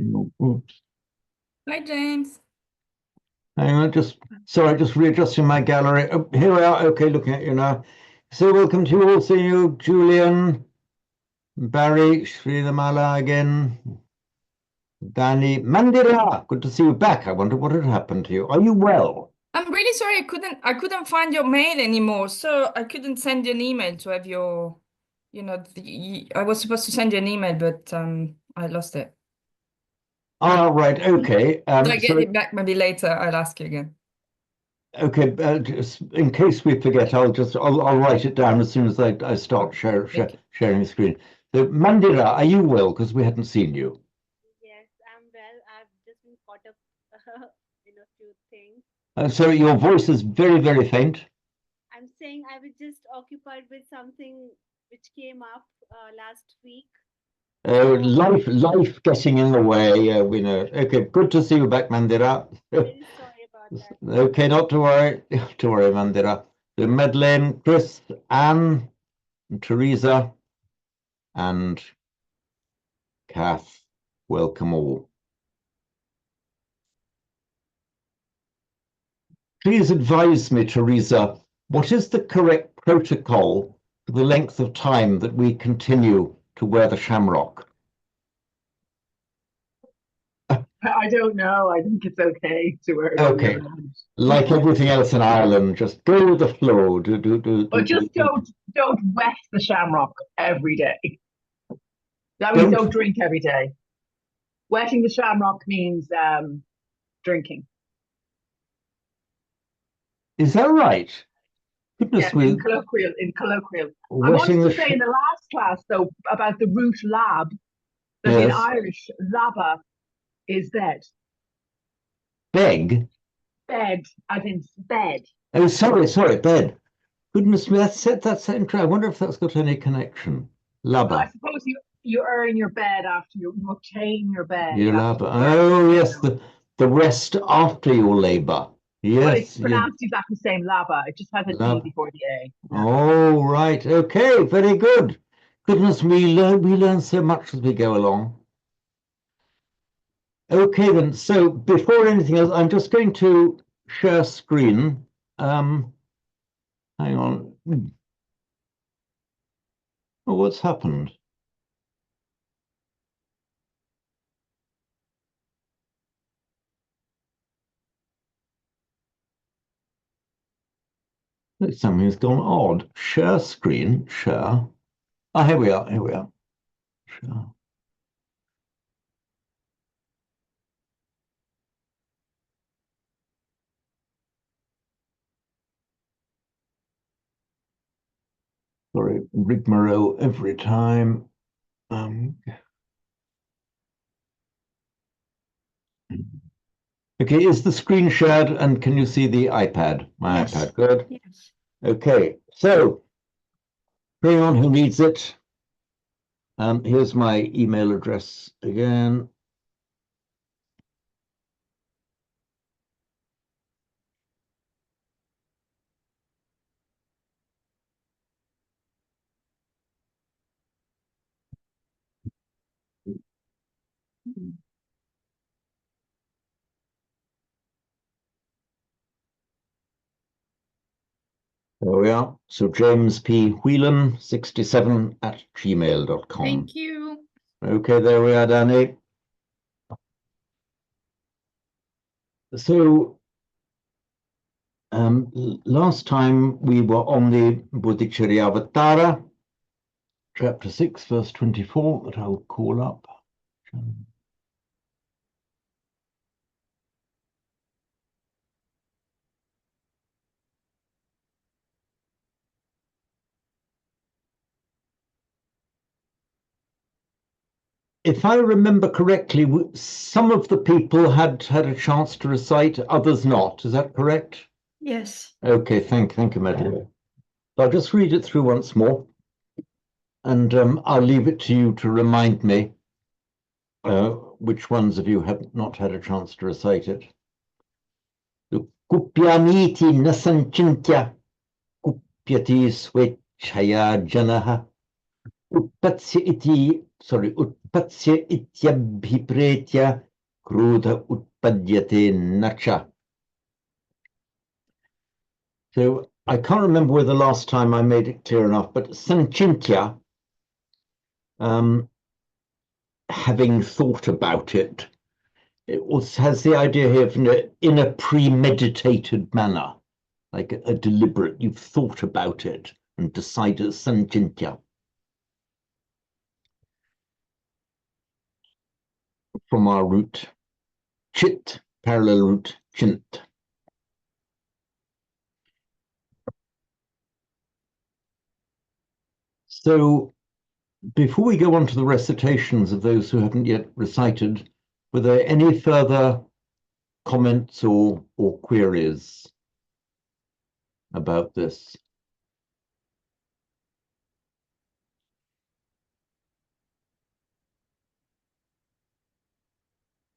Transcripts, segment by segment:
Oops. Hi, James. Hang on, just readjusting my gallery. Oh, here we are. Okay, looking at you now. So welcome to you all. See you, Julian, Barry, Sridhamala again, Danny, Mandira. Good to see you back. I wonder what had happened to you. Are you well? I'm really sorry I couldn't find your mail anymore, so I couldn't send you an email to have your, I was supposed to send you an email, but I lost it. All right. Okay. If I get it back maybe later, I'll ask you again. Okay. Just in case we forget, I'll write it down as soon as I start sharing the screen. So Mandira, are you well? Because we hadn't seen you. Yes, I'm well. I've just been caught up in a few things. So your voice is very, very faint. I'm saying I was just occupied with something which came up last week. Life getting in the way. We know. Okay, good to see you back, Mandira. Very sorry about that. Okay, not to worry. Not to worry, Mandira. So Madeleine, Chris, Anne, and Teresa, and Kath, welcome all. Please advise me, Teresa, what is the correct protocol for the length of time that we continue to wear the shamrock? I don't know. I think it's okay to wear it. Okay, like everything else in Ireland, just go with the flow. But just don't wet the shamrock every day. That means don't drink every day. Wetting the shamrock means drinking. Is that right? Goodness Yes, me. in colloquial. I wanted to say in the last class though about the root lab that in Irish laba is bed. Beg? Bed, as in bed. Oh, sorry, bed. Goodness me, that's interesting. I wonder if that's got any connection. Laba. Well, I suppose you earn your bed after you obtain your bed. Your laba. Oh, yes, the rest after your labor. Yes. But it's pronounced exactly the same, laba. It just has a D before the A. Oh, right. Okay, very good. Goodness, we learn so much as we go along. Okay, then. So before anything else, I'm just going to share screen. Hang on. Oh, what's happened? Something's gone odd. Share screen, share. Oh, here we are. Share. Sorry, rigmarole every time. Okay, is the screen shared and can you see the iPad? My iPad, good. Yes. Okay, so for anyone who needs it, here's my email address again. There we are. So James P. Whelan 67 at gmail.com. Thank you. Okay, there we are, Danny. So last time we were on the Bodhicharyavatara, chapter 6, verse 24, that I'll call up. If I remember correctly, some of the people had a chance to recite, others not. Is that correct? Yes. Okay, thank you, Madeline. I'll just read it through once more, and I'll leave it to you to remind me which ones of you have not had a chance to recite it. Kupyaniti nasanchintya kupyati swechaya janaha Upatsya iti utpatsya ityabhipretya krodha utpadyate nacha. So I can't remember whether the last time I made it clear enough, but sanchintya, having thought about it, has the idea here of in a premeditated manner, like a deliberate, you've thought about it and decided sanchintya. From our root chit, parallel root chint. So before we go on to the recitations of those who haven't yet recited, were there any further comments or queries about this?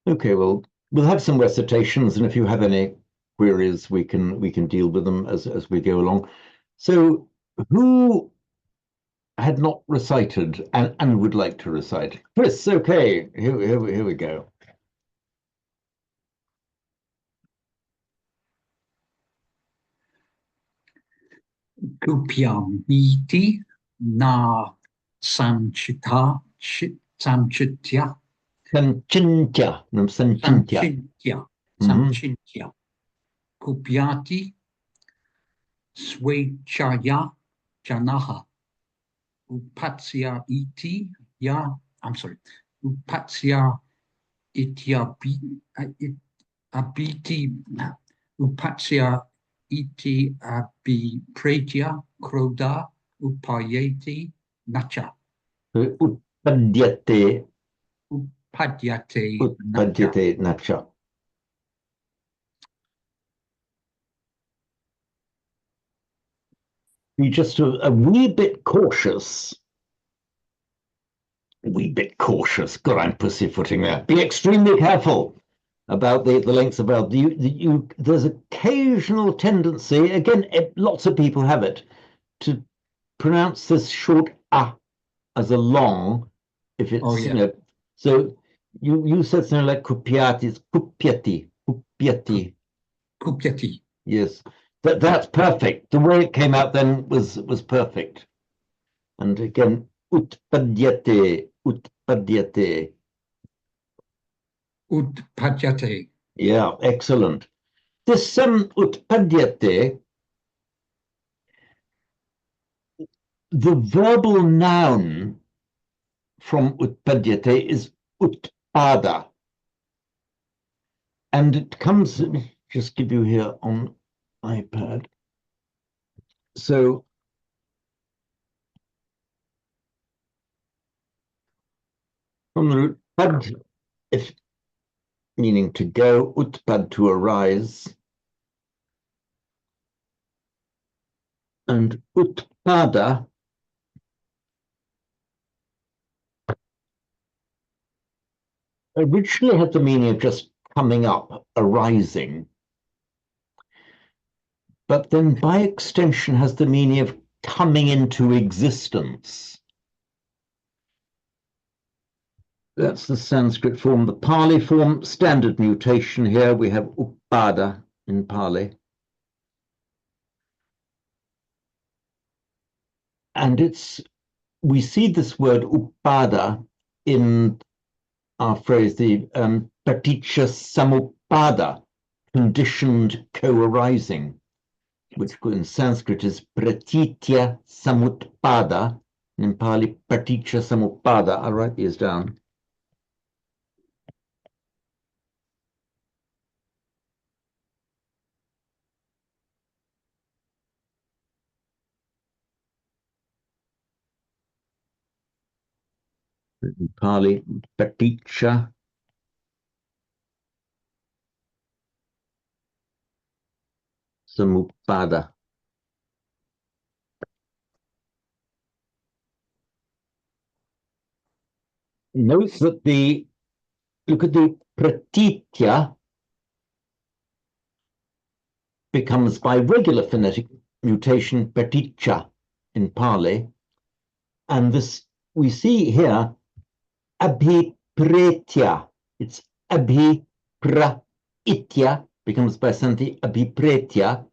Okay, well, we'll have some recitations, and if you have any queries, we can deal with them as we go along. So who had not recited and would like to recite? Chris, okay, here we go. Kupyamiti na samchita samchitya Sanchintya. samchintya kupyati swechaya janaha upatsya iti upatsya abiti upatsya iti abhipretya krodha upayeti nacha. Utpadyate Padyate nacha. Be just a wee bit cautious. A wee bit cautious. God, I'm pussyfooting there. Be extremely careful about the lengths of vowels. There's occasional tendency, again, lots of people have it, to pronounce this short a as a long, if it's, you know, so you said something like kupyati, it's kupyati. Yes, that's perfect. The way it came out then was perfect. And again, utpadyate. Yeah, excellent. This utpadyate, the verbal noun from utpadyate is utpada. And it comes, let me just give you here on iPad. So from the root pad, if meaning to go, utpad to arise, and utpada originally had the meaning of just coming up, arising, but then by extension has the meaning of coming into existence. That's the Sanskrit form. The Pali form, standard mutation here, we have upada in Pali. And we see this word upada in our phrase, the paticca samuppada, conditioned co-arising, which in Sanskrit is pratitya samutpada, and in Pali paticca samuppada. I'll write these down. In Pali, paticca samuppada. Note that look at the pratitya becomes by regular phonetic mutation paticca in Pali, and this we see here abhipretya. It's abhipra-itya becomes by sandhi abhipretya.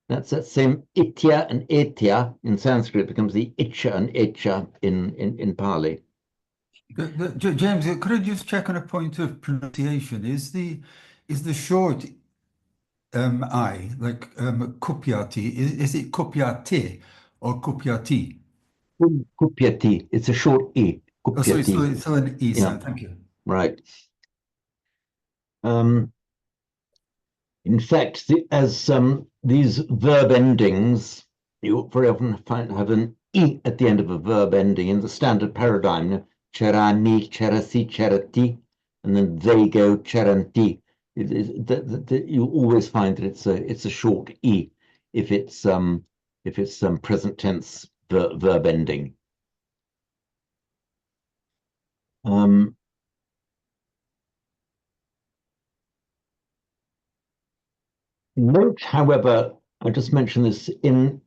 That's that same itya and etya in Sanskrit becomes the itcha and etcha in Pali. James, could I just check on a point of pronunciation? Is the short I like kupyati? Is it kupyate or kupyati? Kupyati. It's a short e. Oh, sorry, Kupyati. still an e Yeah. sound. Thank you. Right. In fact, as these verb endings, you very often have an e at the end of a verb ending in the standard paradigm. Charani, charasi, charati, and then they go charanti. You always find that it's a short e if it's present tense verb ending. Note, however, I just mentioned this in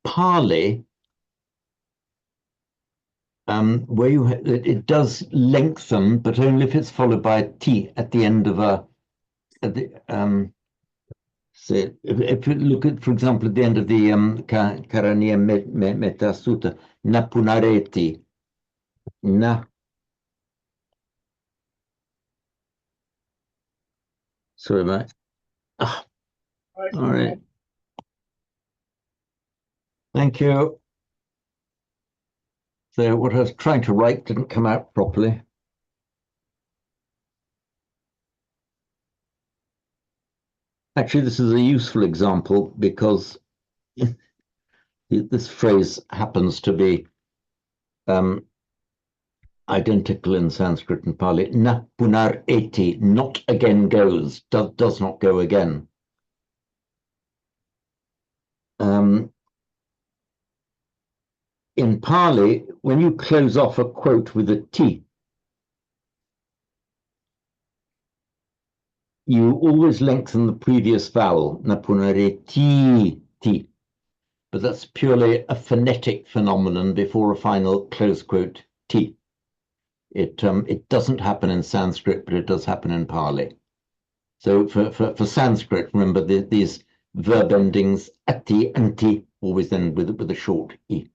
Pali, where it does lengthen, but only if it's followed by a t at the end of so if you look at, for example, at the end of the Karaniya Metta Sutta, na punareti, na. Sorry, mate. All right. Thank you. So what I was trying to write didn't come out properly. Actually, this is a useful example because this phrase happens to be identical in Sanskrit and Pali. Na punar eti, not again goes, does not go again. In Pali, when you close off a quote with a T, you always lengthen the previous vowel, na punare ti, ti. But that's purely a phonetic phenomenon before a final close quote T. It doesn't happen in Sanskrit, but it does happen in Pali. So for Sanskrit, remember these verb endings ati, anti, always end with a short E.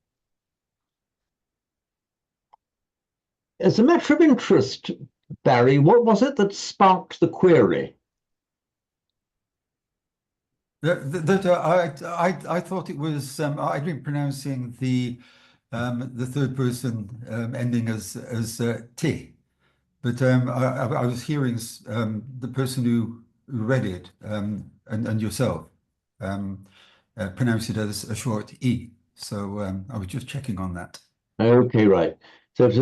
As a matter of interest, Barry, what was it that sparked the query? I thought it was I'd been pronouncing the third person ending as t, but I was hearing the person who read it and yourself pronounce it as a short e. So I was just checking on that. Okay, right. So it's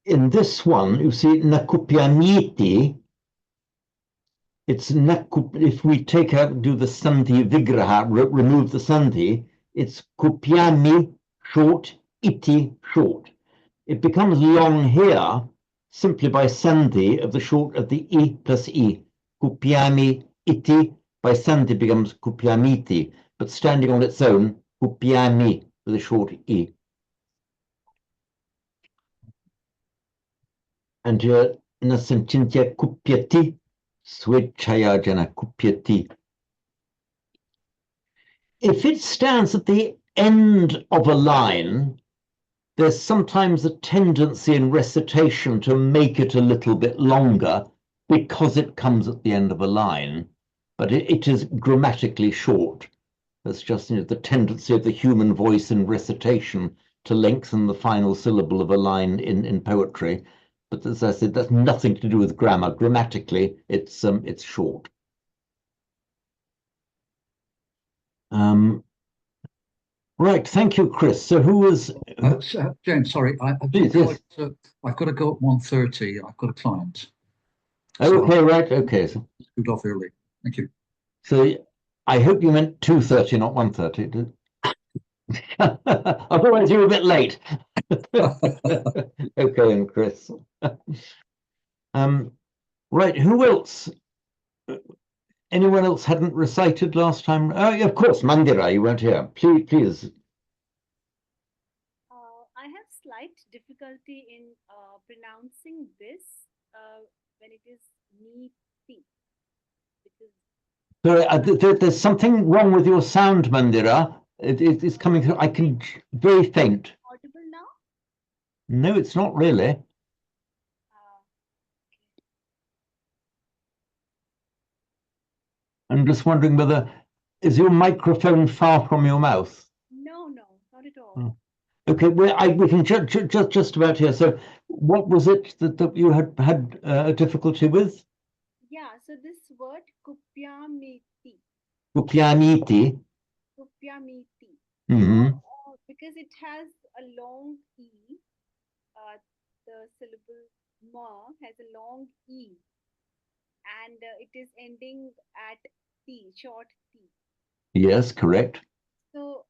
in this one, you see nakupyaniti. It's if we take out, do the sandhi vigraha, remove the sandhi, it's kupyami short, iti short. It becomes long here simply by sandhi of the short of the e plus e. Kupyami iti by sandhi becomes kupyamiti, but standing on its own, kupyami with a short e. And here nasantintya kupyati. Swechayajana kupyati. If it stands at the end of a line, there's sometimes a tendency in recitation to make it a little bit longer because it comes at the end of a line, but it is grammatically short. That's just the tendency of the human voice in recitation to lengthen the final syllable of a line in poetry. But as I said, that's nothing to do with grammar. Grammatically, it's short. Right, thank you, Chris. So who was James? Sorry, I've got to go at 1:30. I've got a client. Okay, right, okay. So scoot off early. Thank you. So I hope you meant 2:30, not 1:30. Otherwise, you're a bit late. Okay, and Chris. Right, who else? anyone else hadn't recited last time? Oh, yeah, of course, Mandira, you weren't here. Please. I have slight difficulty in pronouncing this when it is meaty. Because Sorry, there's something wrong with your sound, Mandira. It's coming through. I can very faint. audible now? No, it's not really. I'm just wondering whether is your microphone far from your mouth? No, not at all. Oh. Okay, we can just about hear. So, what was it that you had a difficulty with? Yeah, so this word kupyamiti. Kupyaniti. Kupyamiti. Mm-hmm. Because it has a long E, the syllable ma has a long E, and it is ending at T, short T. Yes, correct. So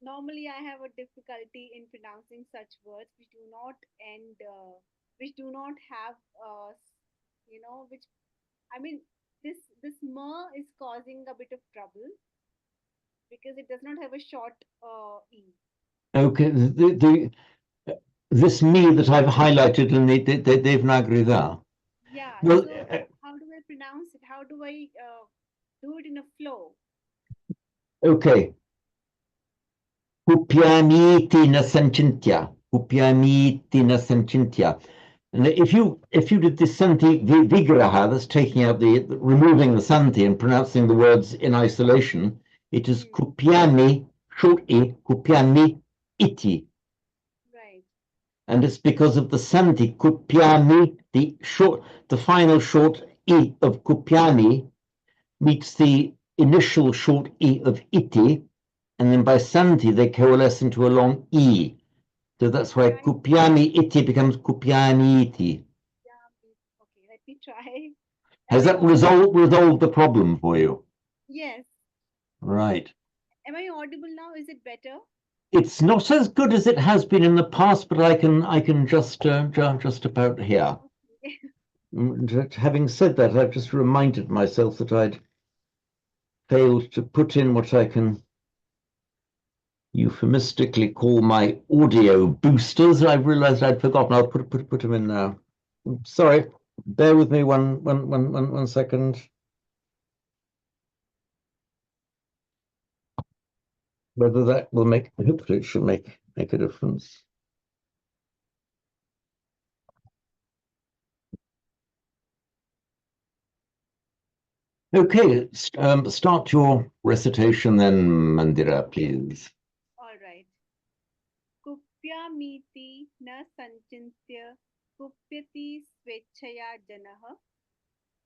normally I have a difficulty in pronouncing such words which do not end, which do not have, which, I mean, this ma is causing a bit of trouble because it does not have a short E. Okay, this me that I've highlighted in the Devanagari there. Yeah, well, so how do I pronounce it? How do I do it in a flow? Okay. Kupyaniti na sanchintya. Kupyaniti na sanchintya. And if you did the santi vigraha, that's taking out removing the santi and pronouncing the words in isolation, it is kupyami, short e, kupyami iti. Right. And it's because of the santi, kupyami, the final short e of kupyami meets the initial short e of iti, and then by santi they coalesce into a long e. So that's why kupyami iti becomes kupyami iti. Okay, let me try. Has that resolved the problem for you? Yes. Right. Am I audible now? Is it better? It's not as good as it has been in the past, but I can just about hear. Having said that, I've just reminded myself that I'd failed to put in what I can euphemistically call my audio boosters. I've realized I'd forgotten. I'll put them in now. Sorry, bear with me one second. Whether that will hopefully it should make a difference. Okay, start your recitation then, Mandira, please. All right. Kupyamiti na sanchintya kupyati swechaya janah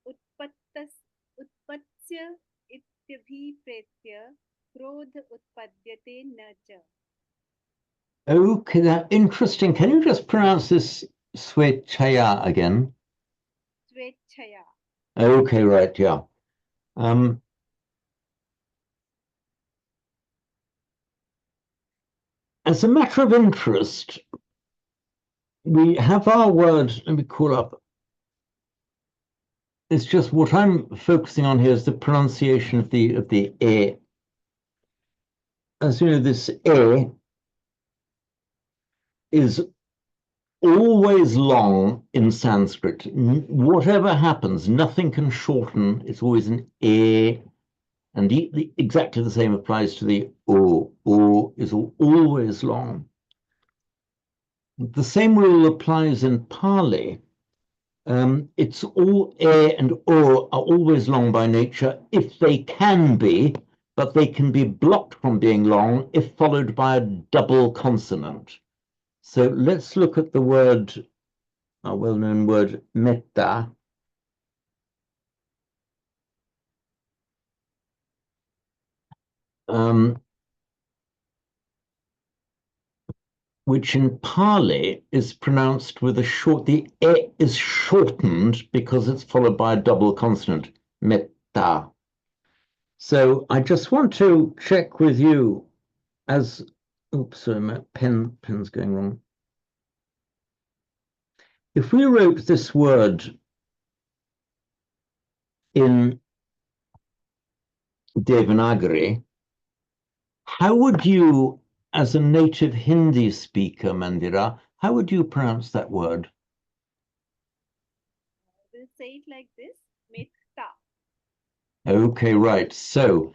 utpatsya ityabhipretya krodh utpadyate na cha. Okay, that's interesting. Can you just pronounce this swechaya again? Swechaya. Okay, right, yeah. As a matter of interest, we have our word, let me call up. It's just what I'm focusing on here is the pronunciation of the e. As you know, this e is always long in Sanskrit. Whatever happens, nothing can shorten. It's always an e. And exactly the same applies to the o. O is always long. The same rule applies in Pali. It's all e and o are always long by nature if they can be, but they can be blocked from being long if followed by a double consonant. So let's look at the word, our well-known word, metta. Which in Pali is pronounced with the e is shortened because it's followed by a double consonant, metta. So I just want to check with you oops, sorry, my pen's going wrong. If we wrote this word in Devanagari. How would you, as a native Hindi speaker, Mandira, how would you pronounce that word? We'll say it like this, metta. Okay, right. So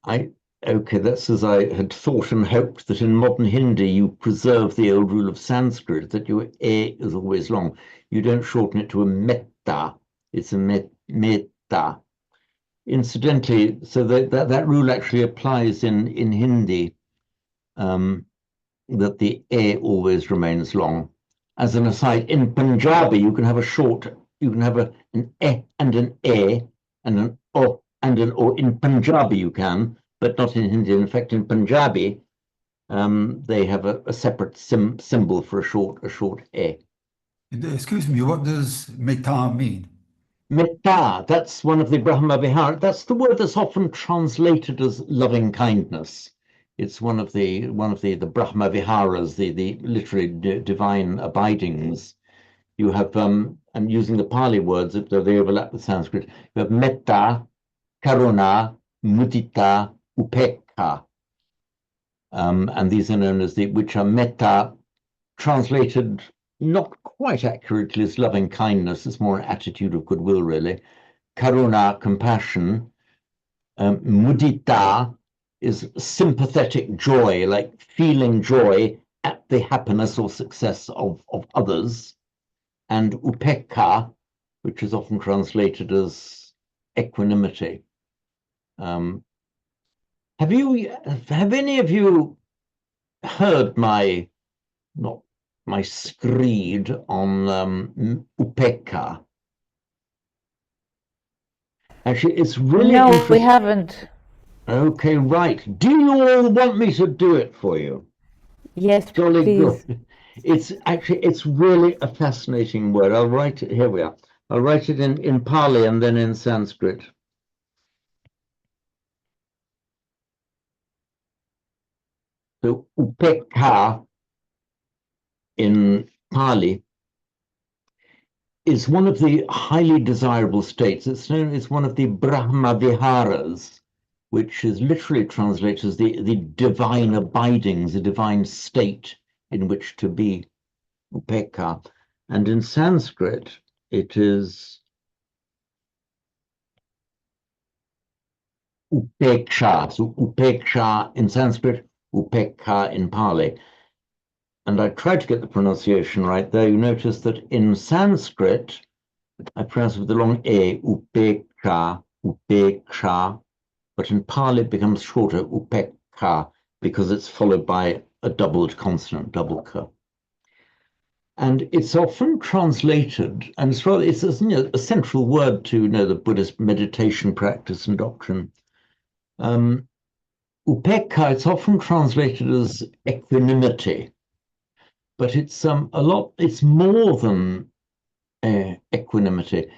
okay, that's as I had thought and hoped, that in modern Hindi you preserve the old rule of Sanskrit, that your A is always long. You don't shorten it to a metta, it's a metta. Incidentally, so that rule actually applies in Hindi, that the A always remains long. As an aside, in Punjabi, you can have an E and an A and an O and an O. In Punjabi you can, but not in Hindi. In fact, in Punjabi, they have a separate symbol for a short A. Excuse me, what does metta mean? Metta, that's one of the Brahma Vihara. That's the word that's often translated as loving kindness. It's one of the Brahma Viharas, the literally divine abidings. You have I'm using the Pali words, though they overlap with Sanskrit. You have metta, karuna, mudita, upekha. And these are known as which are metta, translated not quite accurately as loving kindness. It's more an attitude of goodwill, really. Karuna, compassion. Mudita is sympathetic joy, like feeling joy at the happiness or success of others. And upekha, which is often translated as equanimity. Have any of you heard my screed on upekha? Actually, it's really No, interesting. we haven't. Okay, right. Do you all want me to do it for you? Yes, Jolly please. good. It's really a fascinating word. I'll write it. Here we are. I'll write it in Pali and then in Sanskrit. So upekha in Pali is one of the highly desirable states. It's known as one of the Brahma Viharas, which is literally translated as the divine abidings, the divine state in which to be, upekha. And in Sanskrit, it is upeksha. So upeksha in Sanskrit, upekha in Pali. And I tried to get the pronunciation right there. You notice that in Sanskrit, I pronounce it with the long A, upeksha, upeksha. But in Pali it becomes shorter, upekha, because it's followed by a doubled consonant, double k. And it's often translated, and it's a central word to the Buddhist meditation practice and doctrine. Upekha, it's often translated as equanimity, but it's it's more than equanimity.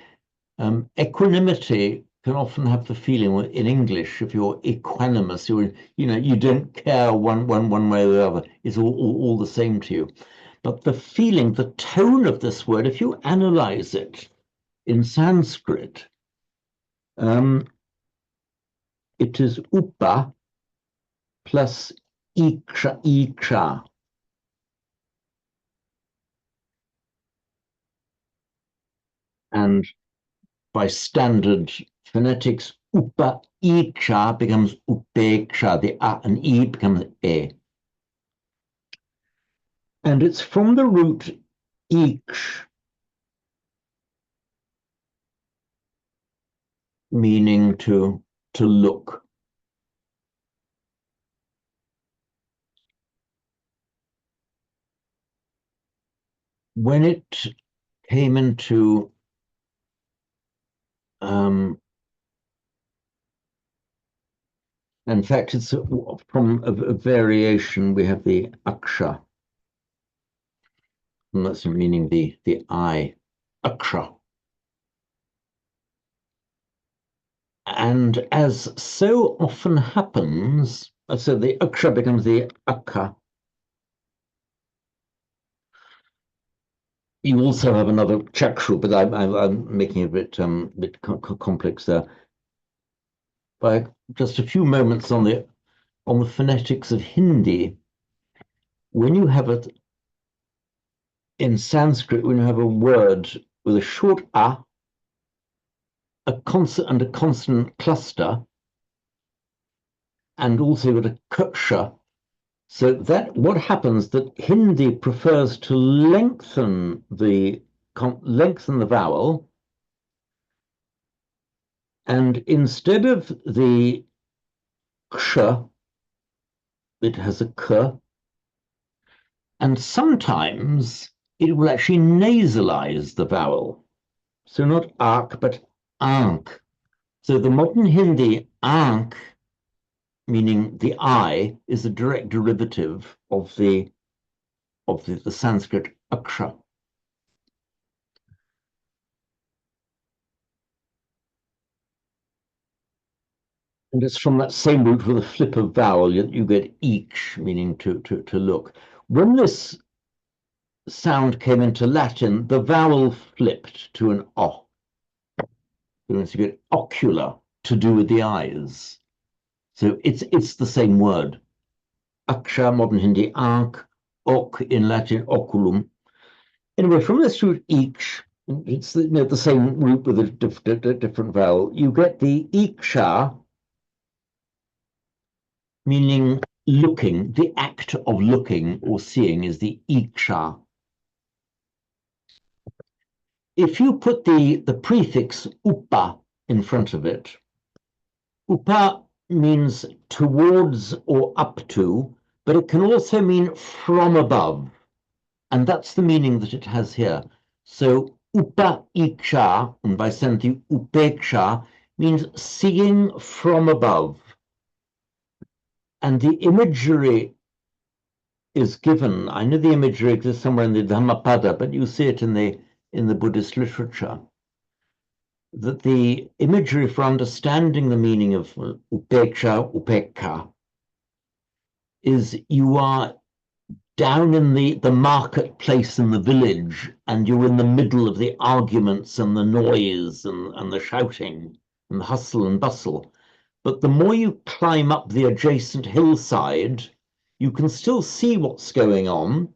Equanimity can often have the feeling in English, if you're equanimous, you don't care one way or the other. It's all the same to you. But the feeling, the tone of this word, if you analyze it in Sanskrit, it is upa plus iksha. And by standard phonetics, upa iksha becomes upeksha. The a and e becomes e. And it's from the root iksh, meaning to look. When it came into in fact, it's from a variation. We have the aksha, and that's meaning the eye, aksha. And as so often happens, so the aksha becomes the akka. You also have another chakshu, but I'm making it a bit complex there. by just a few moments on the phonetics of Hindi. When you have it in Sanskrit, when you have a word with a short a consonant and a consonant cluster, and also with a kuksha, so that what happens that Hindi prefers to lengthen the vowel, and instead of the ksha, it has a k, and sometimes it will actually nasalize the vowel. So not ark, but ank. So the modern Hindi ank, meaning the I, is a direct derivative of the Sanskrit aksha. And it's from that same root with a flip of vowel you get each, meaning to look. When this sound came into Latin, the vowel flipped to an o. You get ocular, to do with the eyes. So it's the same word. Aksha, modern Hindi, ank, ok in Latin, oculum. Anyway, from this root each, it's the same root with a different vowel. You get the iksha, meaning looking. The act of looking or seeing is the iksha. If you put the prefix upa in front of it, upa means towards or up to, but it can also mean from above. And that's the meaning that it has here. So upa iksha, and by Santi upeksha, means seeing from above. And the imagery is given. I know the imagery exists somewhere in the Dhammapada, but you see it in the Buddhist literature. That the imagery for understanding the meaning of upeksha, upekka, is you are down in the marketplace in the village, and you're in the middle of the arguments and the noise and the shouting and the hustle and bustle. But the more you climb up the adjacent hillside, you can still see what's going on,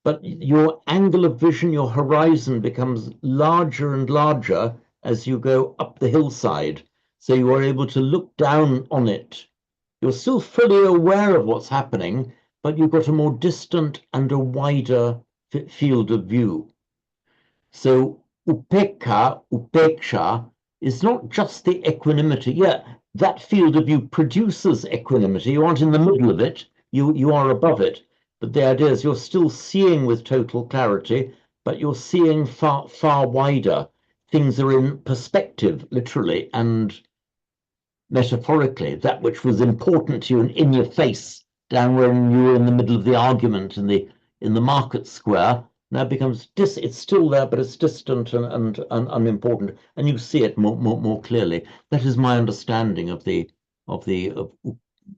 but your angle of vision, your horizon becomes larger and larger as you go up the hillside. So you are able to look down on it. You're still fully aware of what's happening, but you've got a more distant and a wider field of view. So upekka, upeksha, is not just the equanimity. Yeah, that field of view produces equanimity. You aren't in the middle of it, you are above it. But the idea is you're still seeing with total clarity, but you're seeing far, far wider. Things are in perspective, literally, and metaphorically. That which was important to you and in your face down when you were in the middle of the argument in the market square now becomes it's still there, but it's distant and unimportant, and you see it more clearly. That is my understanding of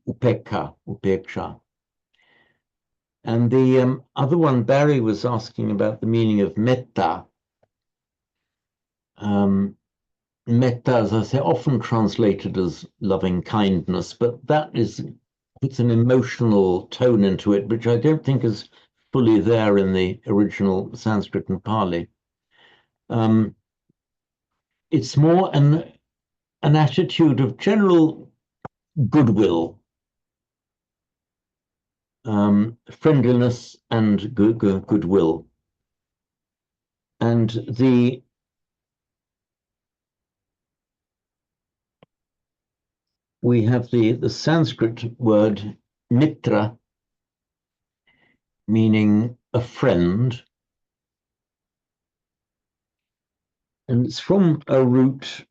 upeksha. And the other one, Barry was asking about the meaning of metta. Metta, as I say, often translated as loving kindness, but that puts an emotional tone into it, which I don't think is fully there in the original Sanskrit and Pali. It's more an attitude of general goodwill, friendliness and goodwill. And we have the Sanskrit word mitra, meaning a friend. And it's from a root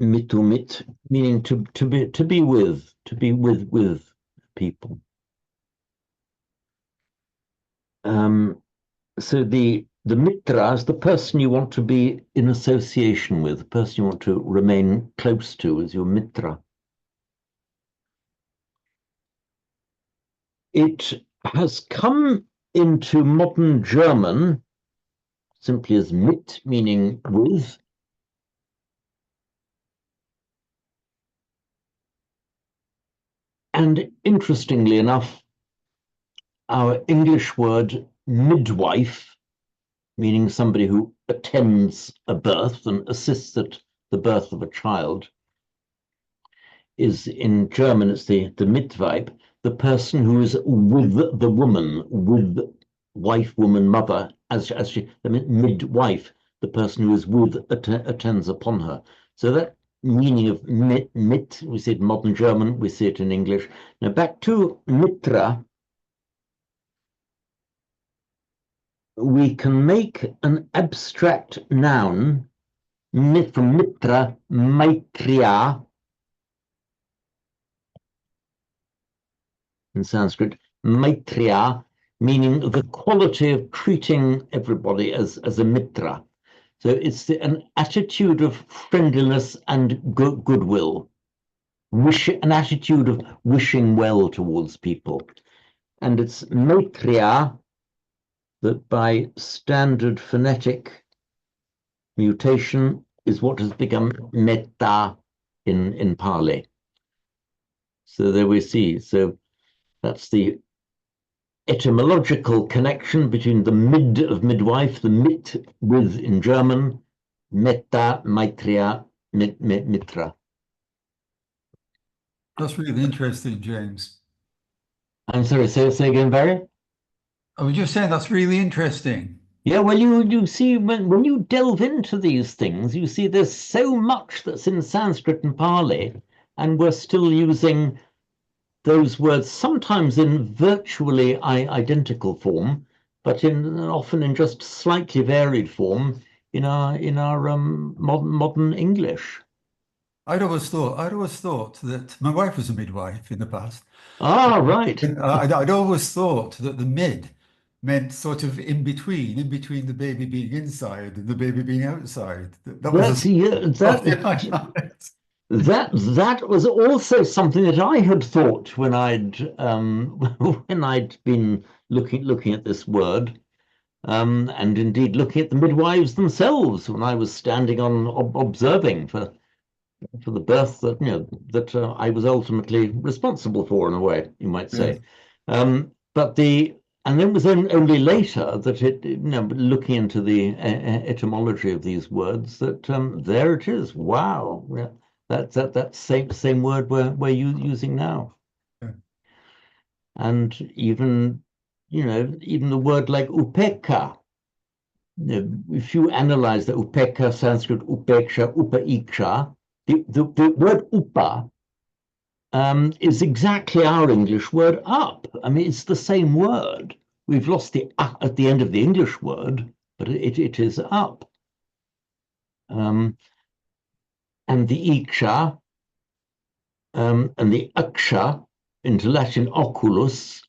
mitumit, meaning to be with people. So the mitra is the person you want to be in association with, the person you want to remain close to as your mitra. It has come into modern German simply as mit, meaning with, And interestingly enough, our English word midwife, meaning somebody who attends a birth and assists at the birth of a child, is in German, it's the Mitweib, the person who is with the woman, with wife, woman, mother, as she, the midwife, the person who is with, attends upon her. So that meaning of mit, we see it in modern German, we see it in English. Now back to mitra, we can make an abstract noun from mitra, maitreya, in Sanskrit, maitreya, meaning the quality of treating everybody as a mitra. So it's an attitude of friendliness and goodwill, an attitude of wishing well towards people. And it's maitreya that by standard phonetic mutation is what has become metta in Pali. So there we see. So that's the etymological connection between the mid of midwife, the mit with in German, metta, maitreya, mitra. That's really interesting, James. I'm sorry, say again, Barry? I was just saying that's really interesting. Yeah, well, you see, when you delve into these things, you see there's so much that's in Sanskrit and Pali, and we're still using those words sometimes in virtually identical form, but often in just slightly varied form in our modern English. I'd always thought that my wife was a midwife in the past. Ah, right. And I'd always thought that the mid meant sort of in between the baby being inside and the baby being outside. That was also something that I had thought when I'd been looking at this word, and indeed looking at the midwives themselves when I was standing on observing for the birth that I was ultimately responsible for, in a way you might say. And then it was only later that looking into the etymology of these words, that there it is. Wow, yeah, that same word we're using now. Yeah. And even the word like upeka. If you analyze the upeka, Sanskrit upeksha, upaiksha, the word upa is exactly our English word up. I mean, it's the same word. We've lost the at the end of the English word, but it is up. And the iksha and the aksha into Latin oculus,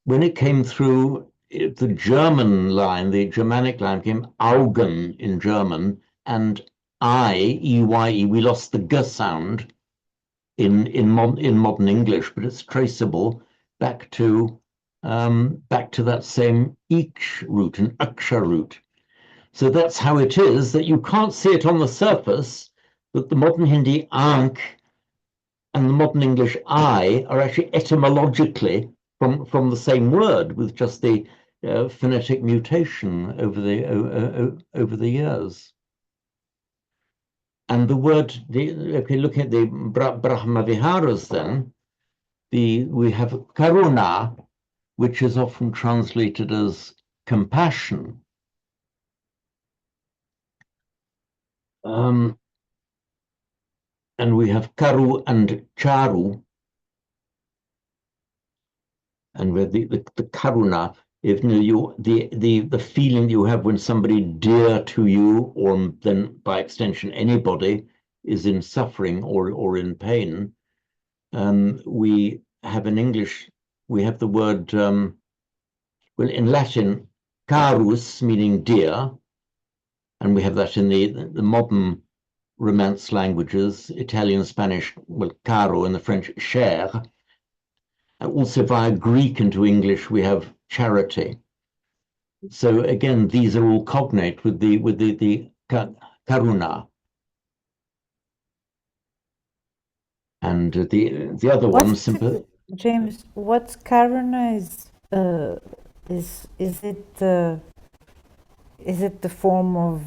when it came through the German line, the Germanic line became Augen in German, and EYE, we lost the G sound in modern English, but it's traceable back to that same ich root, an aksha root. So that's how it is that you can't see it on the surface, that the modern Hindi ank and the modern English I are actually etymologically from the same word, with just the phonetic mutation over the years. And the word, looking at the Brahma Viharas, then we have karuna, which is often translated as compassion. And we have karu and charu, and with the karuna, if the feeling you have when somebody dear to you, or then by extension anybody, is in suffering or in pain. We have in English, we have the word, well, in Latin, carus, meaning dear, and we have that in the modern Romance languages, Italian, Spanish, well, caro, and the French, cher. Also via Greek into English, we have charity. So again, these are all cognate with the karuna. And the other one, James, what's karuna is it the form of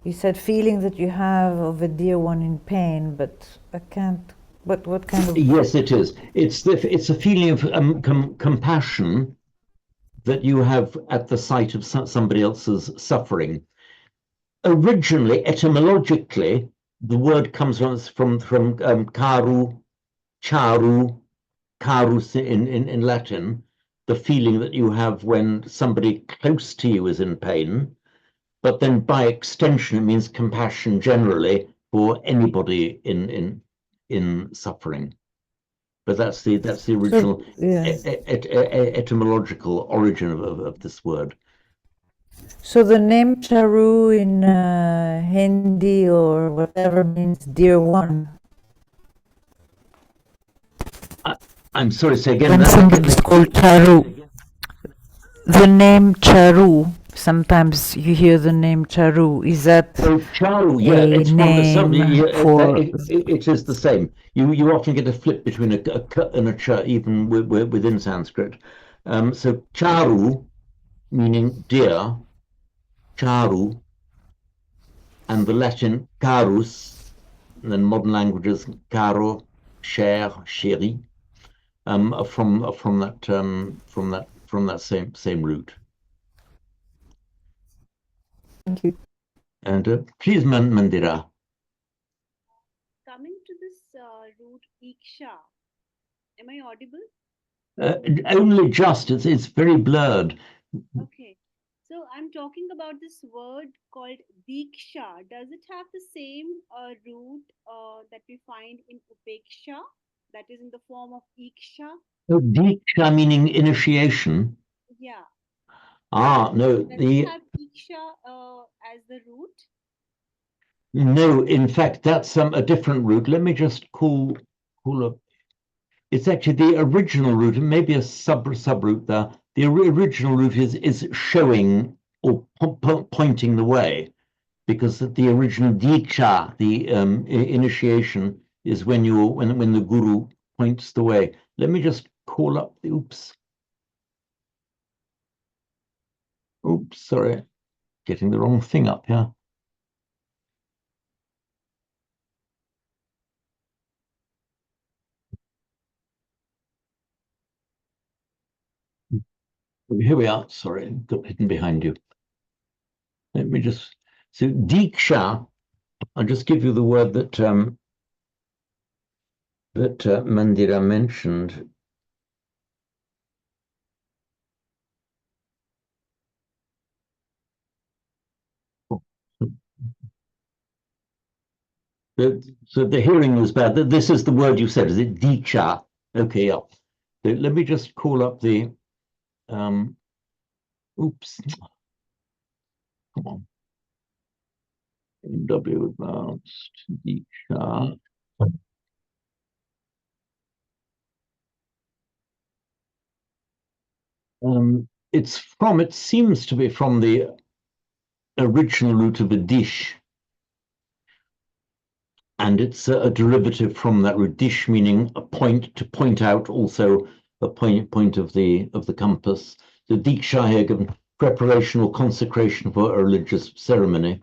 you said feeling that you have of a dear one in pain, but I can't. What kind of? Yes, it is. It's a feeling of compassion that you have at the sight of somebody else's suffering. Originally, etymologically, the word comes from caru, charu, carus in Latin, the feeling that you have when somebody close to you is in pain. But then by extension, it means compassion generally for anybody in suffering. But that's the original etymological origin of this word. So the name Charu in Hindi or whatever means dear one. I'm sorry, say again. When somebody's called Charu, the name Charu, sometimes you hear the name Charu. Is that Charu? Yeah, it's name for... it is the same. You often get a flip between a k and a cha, even within Sanskrit. So Charu, meaning dear, Charu, and the Latin carus, and then modern languages caro, cher, chéri, from that same root. Thank you. And please, Mandira. Coming to this root iksha, am I audible? Only just. It's very blurred. Okay. So I'm talking about this word called diksha. Does it have the same root that we find in upeksha, that is in the form of iksha? So diksha meaning initiation. Yeah. No. Does it have iksha as the root? No, in fact, that's a different root. Let me just call up. It's actually the original root, and maybe a subroot there. The original root is showing or pointing the way, because the original diksha, the initiation, is when the guru points the way. Let me just call up the oops, sorry, getting the wrong thing up here. Here we are. Sorry, got hidden behind you. Let me just, so diksha, I'll just give you the word that Mandira mentioned. So the hearing was bad. This is the word you said. Is it diksha? Okay, yeah. So let me just call up the oops. Come on. W advanced diksha. It seems to be from the original root of a dish. And it's a derivative from that root, dish meaning a point, to point out, also a point of the compass. The diksha here given preparation or consecration for a religious ceremony.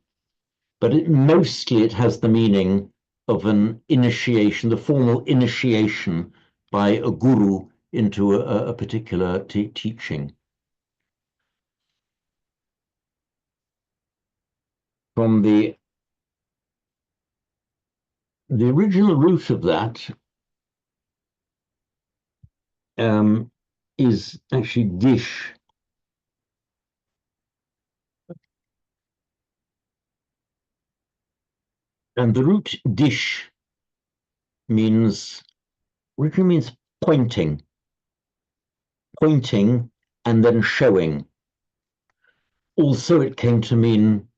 But mostly it has the meaning of an initiation, the formal initiation by a guru into a particular teaching. From the original root of that is actually dish. And the root dish originally means pointing and then showing. Also, it came to mean,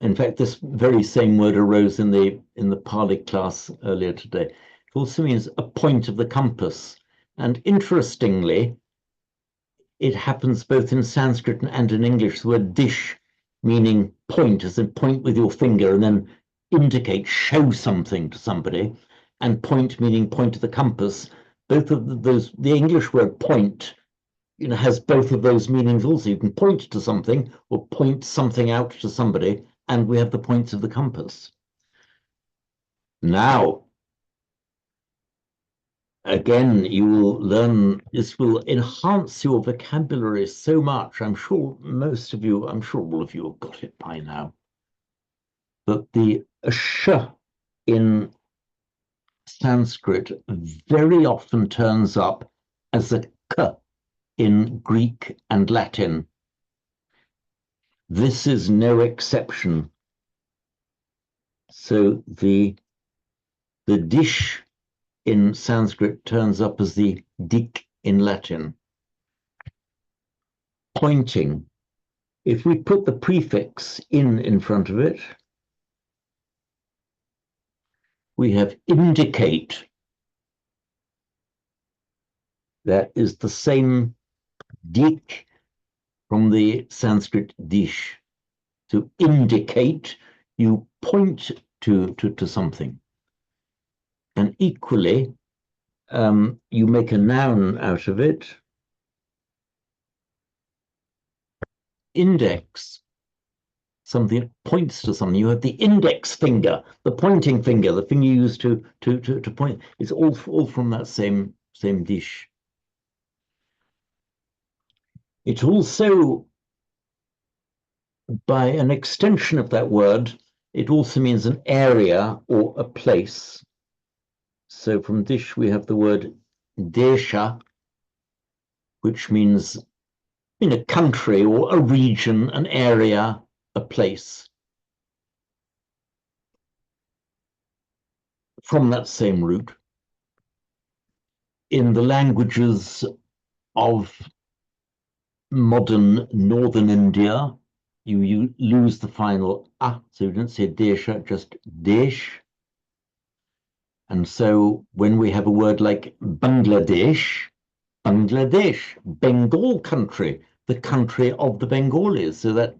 in fact, this very same word arose in the Pali class earlier today. It also means a point of the compass. And interestingly, it happens both in Sanskrit and in English. The word dish, meaning point, as in point with your finger and then indicate, show something to somebody, and point meaning point of the compass. Both of those, the English word point, has both of those meanings also. You can point to something or point something out to somebody, and we have the points of the compass. Now, again, you will learn, this will enhance your vocabulary so much. I'm sure most of you, I'm sure all of you have got it by now. But the sh in Sanskrit very often turns up as a k in Greek and Latin. This is no exception. So the dish in Sanskrit turns up as the dik in Latin. Pointing. If we put the prefix in front of it, we have indicate. That is the same dik from the Sanskrit dish. To indicate, you point to something. And equally, you make a noun out of it. Index, something that points to something. You have the index finger, the pointing finger, the finger you use to point. It's all from that same dish. It also, by an extension of that word, it also means an area or a place. So from dish we have the word desha, which means in a country or a region, an area, a place. From that same root. In the languages of modern northern India, you lose the final a, so you don't say desha, just desh. And so when we have a word like Bangladesh, Bengal country, the country of the Bengalis. So that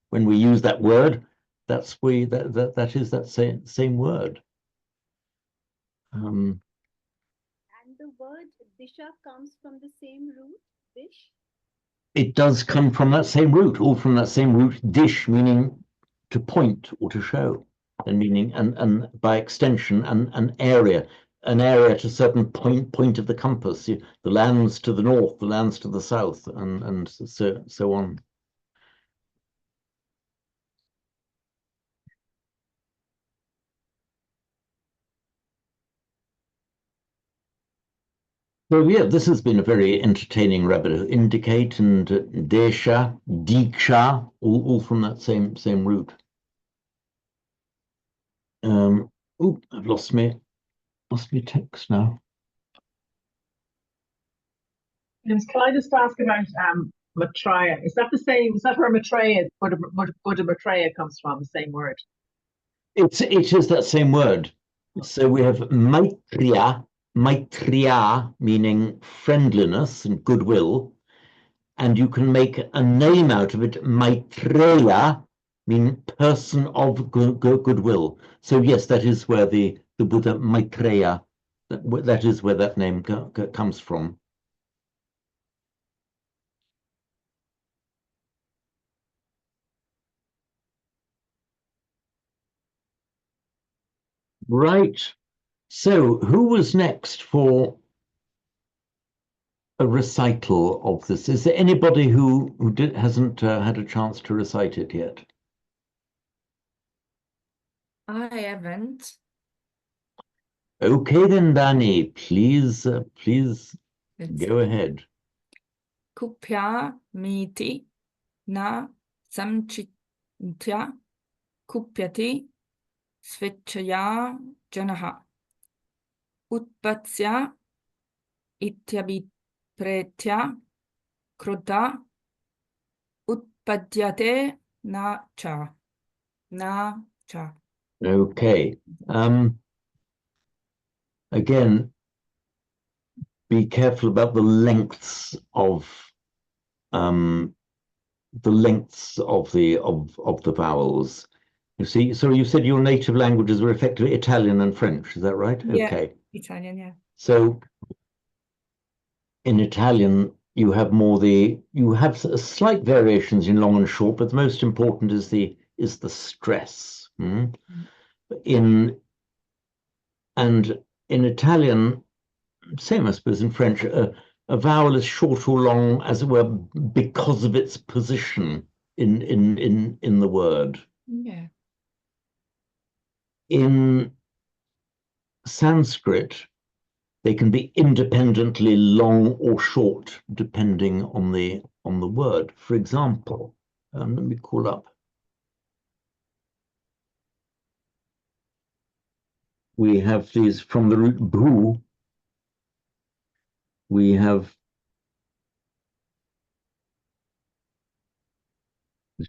when we use that word, that is that same word. And the word disha comes from the same root, dish? It does come from that same root, all from that same root, dish, meaning to point or to show, and meaning, and by extension, an area to a certain point of the compass, the lands to the north, the lands to the south, and so on. So yeah, this has been a very entertaining rabbit hole. Indicate and desha, diksha, all from that same root. I've lost my text now. James, can I just ask about Maitreya? Is that the same? Is that where Maitreya, Buddha Maitreya comes from? The same word? It is that same word. So we have Maitreya, meaning friendliness and goodwill, and you can make a name out of it, Maitreya, meaning person of goodwill. So yes, that is where the Buddha Maitreya, that is where that name comes from. Right. So who was next for a recital of this? Is there anybody who hasn't had a chance to recite it yet? I haven't. Okay then, Danny, please Let's go ahead. Kupya miti na samchitya kupyati svechaya janaha utpatsya ityabhipretya krodha utpadyate na cha. Okay. Again, be careful about the lengths of the vowels. You see, so you said your native languages were effectively Italian and French, is that right? Yeah. Okay. Italian, yeah. So in Italian, you have slight variations in long and short, but the most important is the stress. In Italian, same I suppose in French, a vowel is short or long, as it were, because of its position in the word. Yeah. In Sanskrit, they can be independently long or short, depending on the word. For example, let me call up. We have these from the root bhu. We have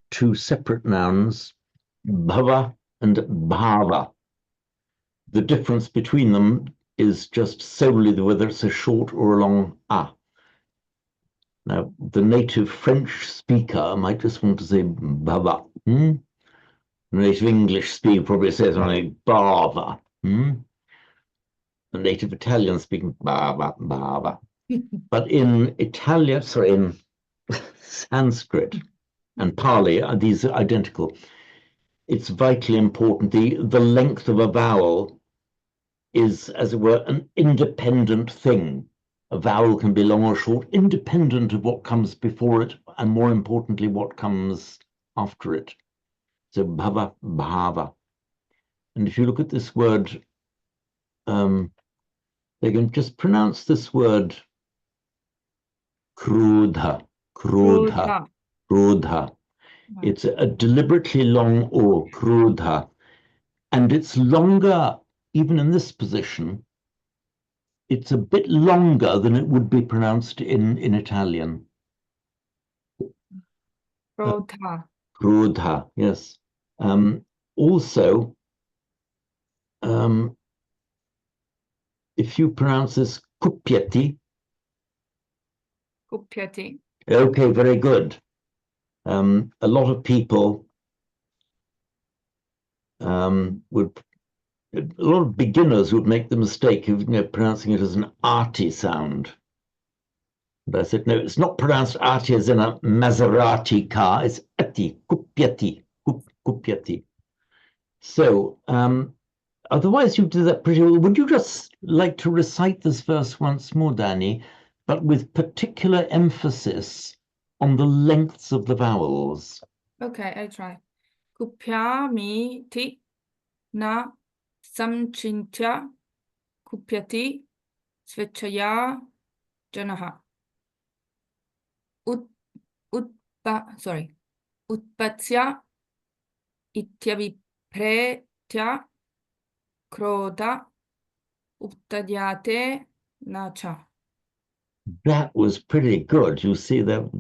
two separate nouns, bhava and bhava. The difference between them is just solely whether it's a short or a long ah. Now, the native French speaker might just want to say bhava. The native English speaker probably says only bhava. The native Italian speaking bhava, bhava. But in Sanskrit and Pali, these are identical. It's vitally important. The length of a vowel is, as it were, an independent thing. A vowel can be long or short, independent of what comes before it, and more importantly, what comes after it. So bhava, bhava. And if you look at this word, they can just pronounce this word krudha, krudha, krudha. It's a deliberately long O, krudha. And it's longer, even in this position, it's a bit longer than it would be pronounced in Italian. Krudha. Krudha, yes. Also, if you pronounce this kupyati. Kupyati. Okay, very good. A lot of people a lot of beginners would make the mistake of pronouncing it as an arty sound. But I said, no, it's not pronounced arty as in a Maserati car, it's ati, kupyati, kupyati. So, otherwise you do that pretty well. Would you just like to recite this verse once more, Danny, but with particular emphasis on the lengths of the vowels? Okay, I try. Kupyamiti na samchintya kupyati svechaya janaha. Utpatsya ityabhipretya krodha uttadyate nacha. That was pretty good. You see that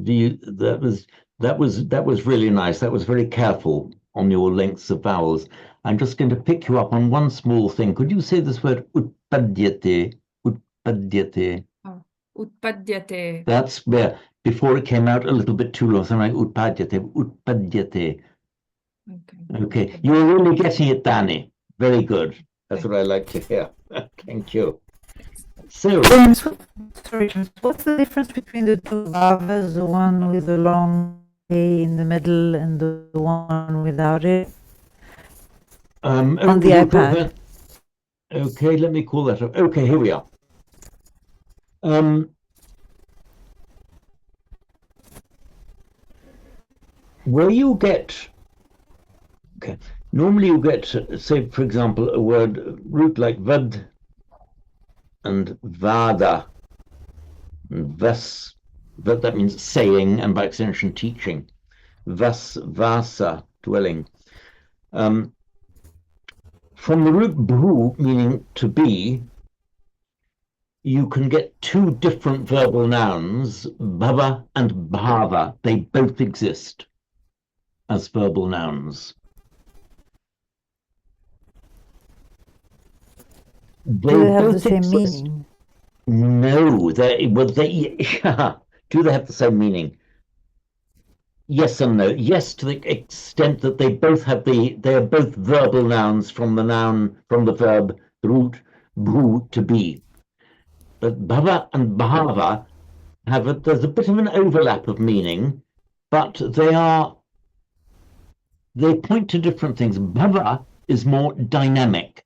that was really nice. That was very careful on your lengths of vowels. I'm just going to pick you up on one small thing. Could you say this word utpadyate? Utpadyate. Oh, utpadyate. That's where before it came out a little bit too long. So I'm like utpadyate, utpadyate. Okay. Okay, you're really getting it, Danny. Very good. That's what I like to hear. Thank you. So, James, sorry, James, what's the difference between the two bhavas, the one with the long A in the middle and the one without it? On the iPad. Okay, let me call that up. Okay, here we are. Where you get, okay, normally you get, say, for example, a word root like vad and vada, and vas, that means saying, and by extension teaching. Vas, vasa, dwelling. From the root bhu, meaning to be, you can get two different verbal nouns, bhava and bhava. They both exist as verbal nouns. Do they have the same meaning? No, do they have the same meaning? Yes and no. Yes, to the extent that they both have they are both verbal nouns from the verb root bhu, to be. But bhava and bhava there's a bit of an overlap of meaning, but they point to different things. Bhava is more dynamic,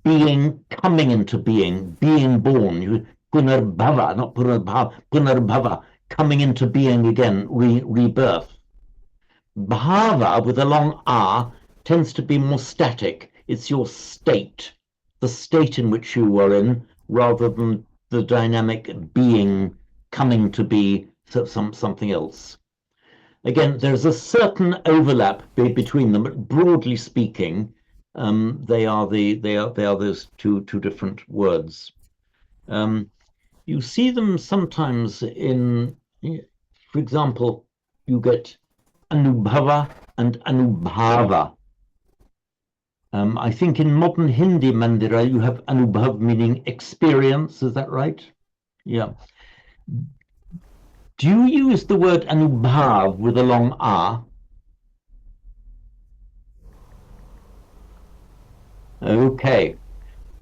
being, coming into being born. Punarbhava, not punarbhava, coming into being again, rebirth. Bhava with a long R tends to be more static. It's your state, the state in which you are in, rather than the dynamic being, coming to be something else. Again, there's a certain overlap between them, but broadly speaking, they are those two different words. You see them sometimes in, for example, you get Anubhava and Anubhava. I think in modern Hindi Mandira you have Anubhav meaning experience, is that right? Yeah. Do you use the word Anubhav with a long R? Okay.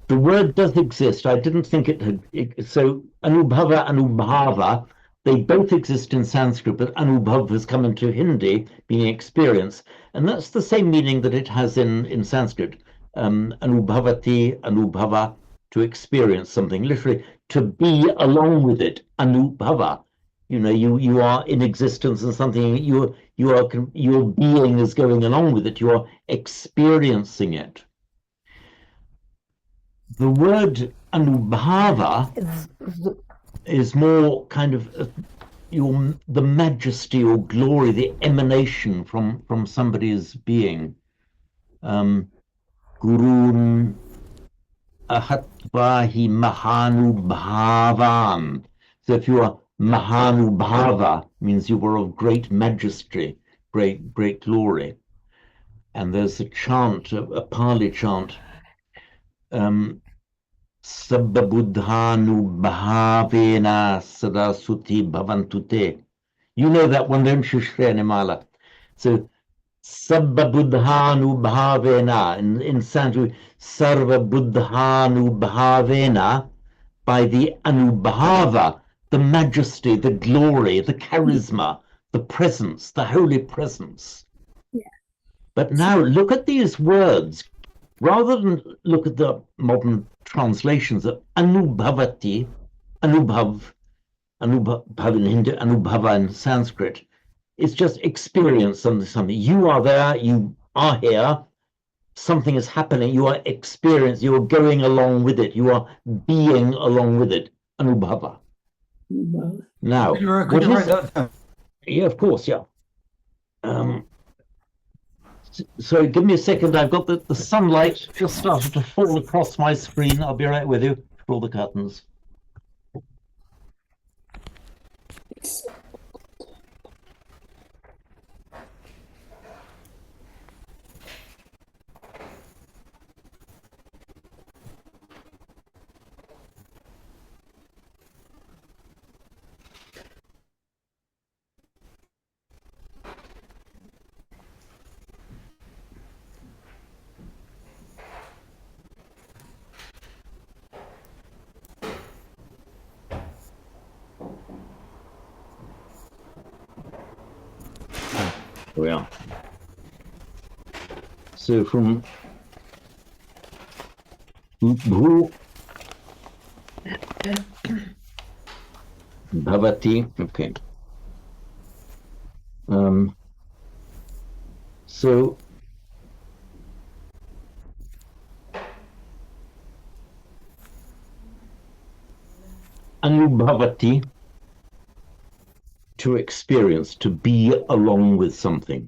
The word does exist. I didn't think it had. So Anubhava, Anubhava, they both exist in Sanskrit, but Anubhav has come into Hindi, meaning experience. And that's the same meaning that it has in Sanskrit. Anubhavati, Anubhava, to experience something, literally to be along with it, Anubhava. You know, you are in existence and something, your being is going along with it, you are experiencing it. The word Anubhava is more kind of the majesty or glory, the emanation from somebody's being. Gurun ahatvahi mahanubhavam. So if you are Mahanubhava, means you were of great majesty, great glory. And there's a chant, a Pali chant, Sabbabuddhanu bhavena sadasuti bhavantute. You know that one, don't you, Shri Animala? So Sabbabuddhanu bhavena, in Sanskrit, Sarva buddhanu bhavena, by the Anubhava, the majesty, the glory, the charisma, the presence, the holy presence. Yeah. But now look at these words. Rather than look at the modern translations of Anubhavati, Anubhav in Hindi, Anubhava in Sanskrit, it's just experience something. You are there, you are here, something is happening, you are experiencing, you are going along with it, you are being along with it, Anubhava. Now, Could you write that down? Yeah, of course, yeah. So give me a second. I've got the sunlight just started to fall across my screen. I'll be right with you. Draw the curtains. Here we are. So from Bhu Bhavati, okay. So Anubhavati, to experience, to be along with something.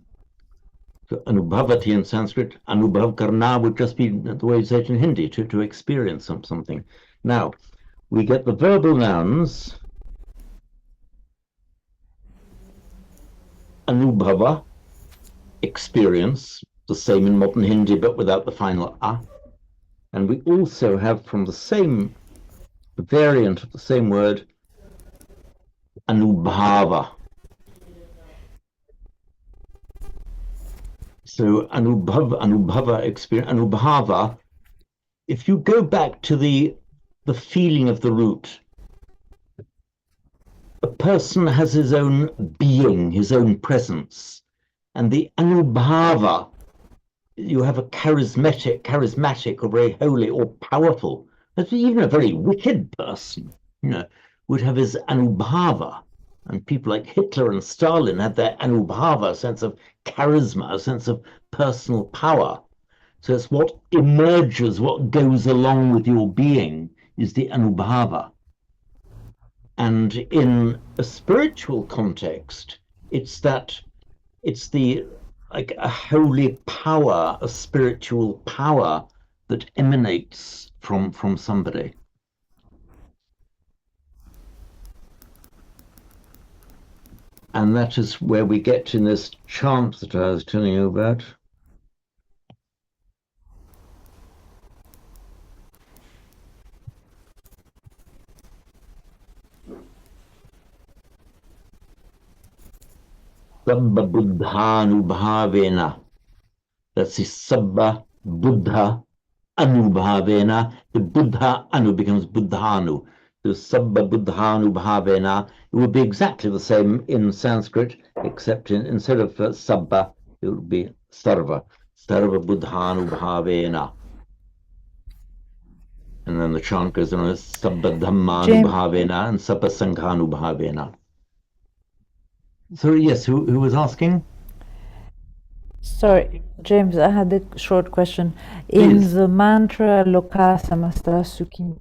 So Anubhavati in Sanskrit, Anubhav Karna would just be the way you say it in Hindi, to experience something. Now, we get the verbal nouns, Anubhava, experience, the same in modern Hindi, but without the final A. And we also have from the same variant of the same word, Anubhava. So anubhava experience, anubhava. If you go back to the feeling of the root, a person has his own being, his own presence, and the anubhava, you have a charismatic or very holy or powerful. Even a very wicked person, would have his anubhava. And people like Hitler and Stalin had their anubhava, a sense of charisma, a sense of personal power. So it's what emerges, what goes along with your being is the anubhava. And in a spiritual context, it's the like a holy power, a spiritual power that emanates from somebody. And that is where we get in this chant that I was telling you about. Sabba buddhanubhavena. That's the sabba buddha anubhavena. The buddha anu becomes buddhanu. So sabba buddhanubhavena. It would be exactly the same in Sanskrit, except instead of sabba, it would be sarva. Sarva buddhanubhavena. And then the chant goes on as sabba dhammanubhavena and sabba sanghanubhavena. So yes, who was asking? Sorry, James, I had a short question. In Please. the mantra Loka Samasta Sukhi,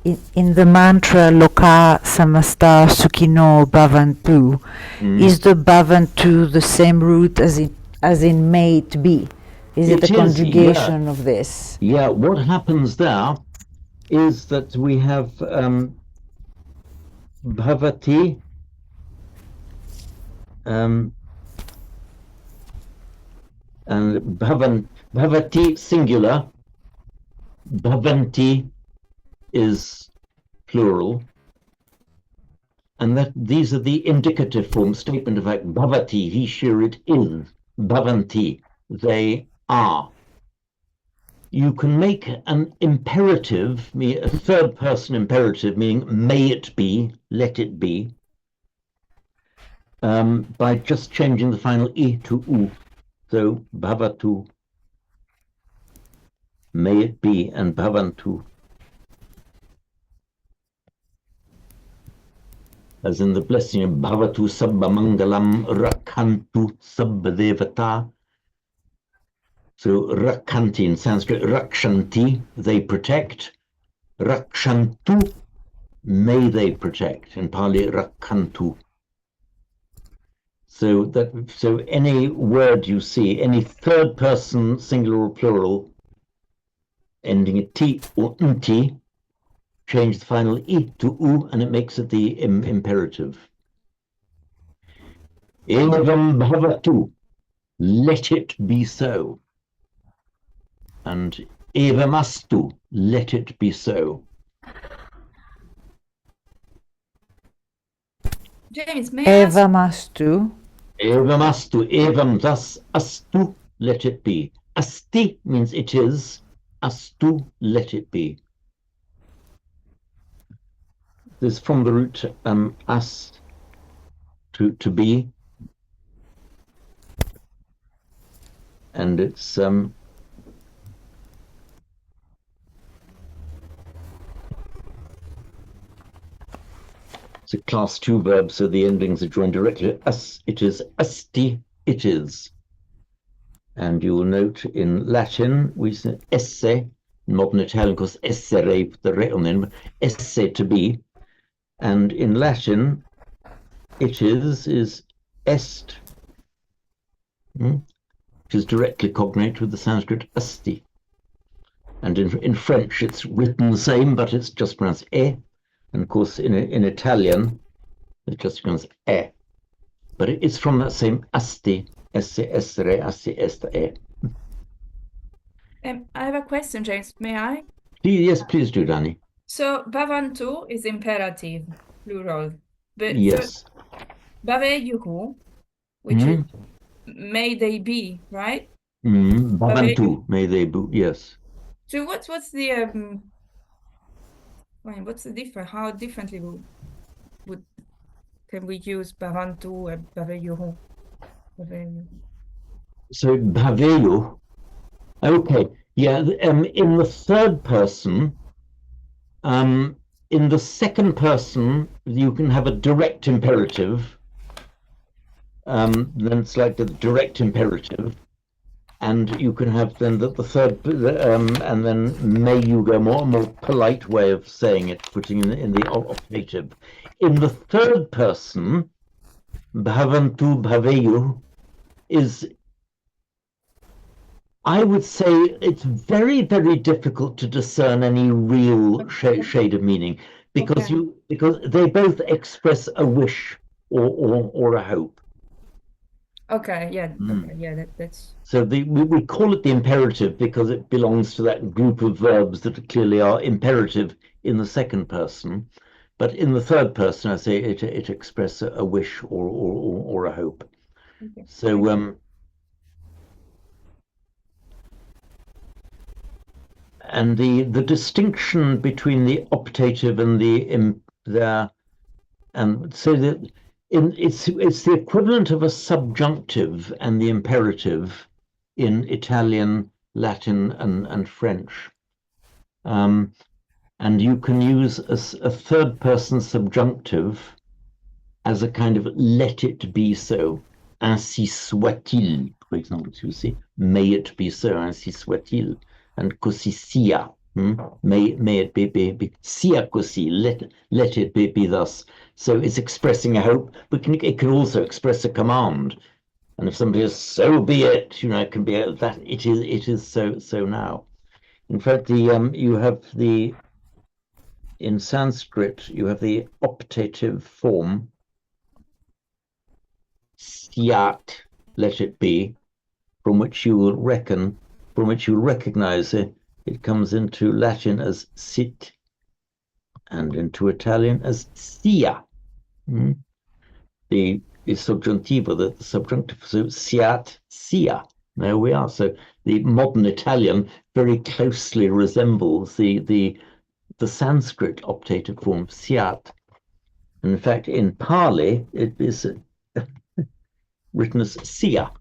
in the mantra Loka Samasta Sukhino Bhavantu, is the Bhavantu the same root as in may it be? Is it a conjugation of this? Yeah, what happens there is that we have bhavati, and bhavati singular, bhavanti is plural, and that these are the indicative form statement of fact. Bhavati, he, she, it is. Bhavanti, they are. You can make an imperative, a third person imperative, meaning may it be, let it be, by just changing the final I to U. So bhavatu, may it be, and bhavantu. As in the blessing of bhavatu sabba mangalam rakhantu sabba devata. So rakhanti in Sanskrit, rakshanti, they protect. Rakshantu, may they protect. In Pali, rakhantu. So any word you see, any third person, singular or plural, ending in ti or nti, change the final I to U, and it makes it the imperative. Evam bhavatu, let it be so. And evamastu, let it be so. James, may I ask? Evamastu. Evamastu, evam, thus astu, let it be. Asti means it is, astu, let it be. This is from the root as, to be. And it's it's a class 2 verb, so the endings are joined directly. As, it is, asti, it is. And you will note in Latin, we say esse, in modern Italian, of course, essere, the re on the end, esse, to be. And in Latin, it is est, which is directly cognate with the Sanskrit asti. And in French, it's written the same, but it's just pronounced e. And of course, in Italian, it just becomes e. But it's from that same asti, esse, essere, asti, est, e. I have a question, James. May I? Yes, please do, Danny. So bhavantu is imperative, plural. But Yes. So, bhaveyuhu, which is may they be, right? Bhavantu, may they be, yes. So what's the what's the difference? How differently would can we use Bhavantu and Bhaveyuhu? So Bhaveyu, okay, yeah, in the third person, in the second person, you can have a direct imperative. Then it's like the direct imperative. And you can have then the third, and then may you go more polite way of saying it, putting in the optative. In the third person, bhavantu bhaveyu is, I would say, it's very, very difficult to discern any real shade of meaning because because they both express a wish or a hope. Okay, yeah, okay, yeah, that's. So we call it the imperative because it belongs to that group of verbs that clearly are imperative in the second person, but in the third person, I say it expresses a wish or a hope. Okay. So and the distinction between the optative and so that it's the equivalent of a subjunctive and the imperative in Italian, Latin, and French. And you can use a third person subjunctive as a kind of let it be so. Ainsi soit-il, for example, you see, may it be so, ainsi soit-il, and così sia. May it be sia così, let it be thus. So it's expressing a hope, but it can also express a command. And if somebody says, so be it, it can be that it is so now. In fact, you have in Sanskrit, you have the optative form, syat, let it be, from which you will recognize it. It comes into Latin as sit and into Italian as sia. The subjunctiva, the subjunctive, so siat, sia. There we are. So the modern Italian very closely resembles the Sanskrit optative form siat. And in fact, in Pali, it is written as sia.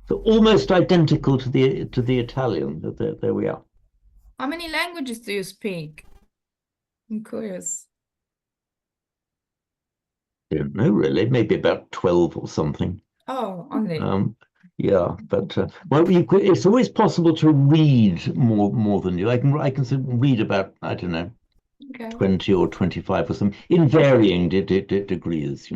So almost identical to the Italian. There we are. How many languages do you speak? I'm curious. I don't know really, maybe about 12 or something. Oh, only. Yeah, but well, it's always possible to read more than you. I can read about, I don't know, 20 or 25 or something in varying degrees,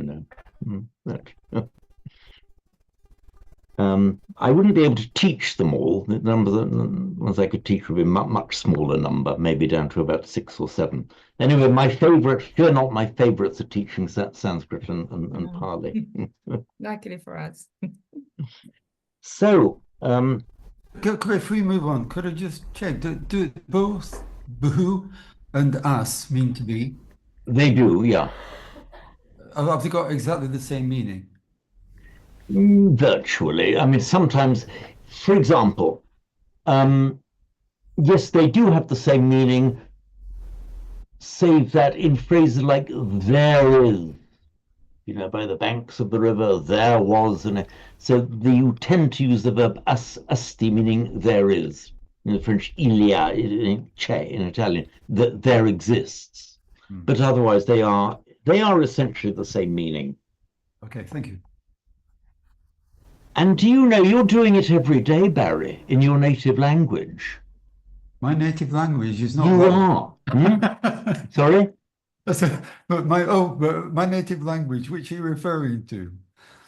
I wouldn't be able to teach them all. The ones I could teach would be much smaller number, maybe down to about 6 or 7. Anyway, my favorite, you're not my favorites are teaching Sanskrit and Pali. Luckily for us. So, if we move on, could I just check? Do both boo and us mean to be? They do, yeah. Have they got exactly the same meaning? Virtually. I mean, sometimes, for example, yes, they do have the same meaning, save that in phrases like there is, by the banks of the river, there was, and so you tend to use the verb asti, meaning there is. In the French, il y a, in Italian, that there exists. But otherwise, they are essentially the same meaning. Okay, thank you. And do you know you're doing it every day, Barry, in your native language? My native language is not. You are. Sorry? But my native language, which are you referring to?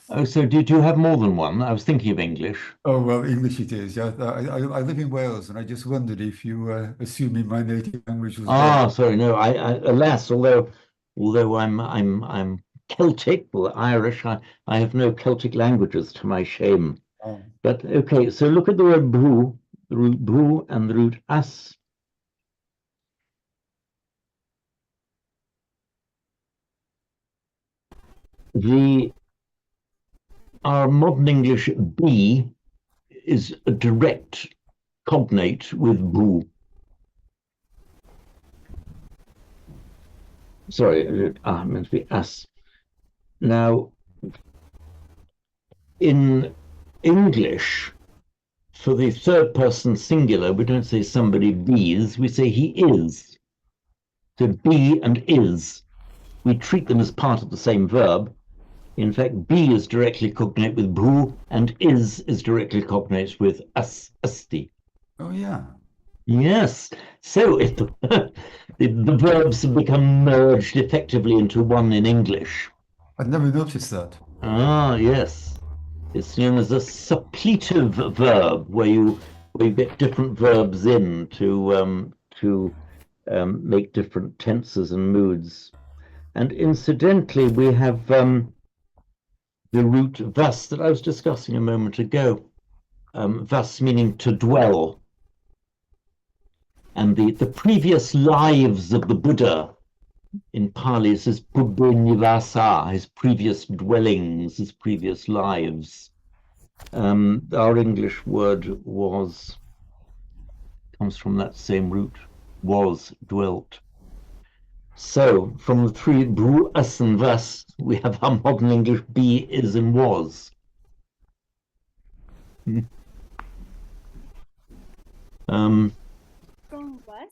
Oh, so did you have more than one? I was thinking of English. Oh, well, English it is. I live in Wales, and I just wondered if you were assuming my native language was. Sorry, no. I alas, although I'm Celtic or Irish, I have no Celtic languages to my shame. Oh. But okay, so look at the word bhu, the root bhu and the root as. Our modern English be is a direct cognate with bru. Sorry, meant to be as. Now, in English, for the third person singular, we don't say somebody bees, we say he is. So be and is, we treat them as part of the same verb. In fact, be is directly cognate with bru, and is directly cognate with asti. Oh, yeah. Yes. So if the verbs have become merged effectively into one in English. I'd never noticed that. Ah, yes. It's known as a suppletive verb, where you get different verbs in to make different tenses and moods. And incidentally, we have the root vas that I was discussing a moment ago. Vas meaning to dwell. And the previous lives of the Buddha in Pali says Buddha Nivasa, his previous dwellings, his previous lives. Our English word comes from that same root, was, dwelt. So from the three bru, us, and vas, we have our modern English be, is, and was. From was?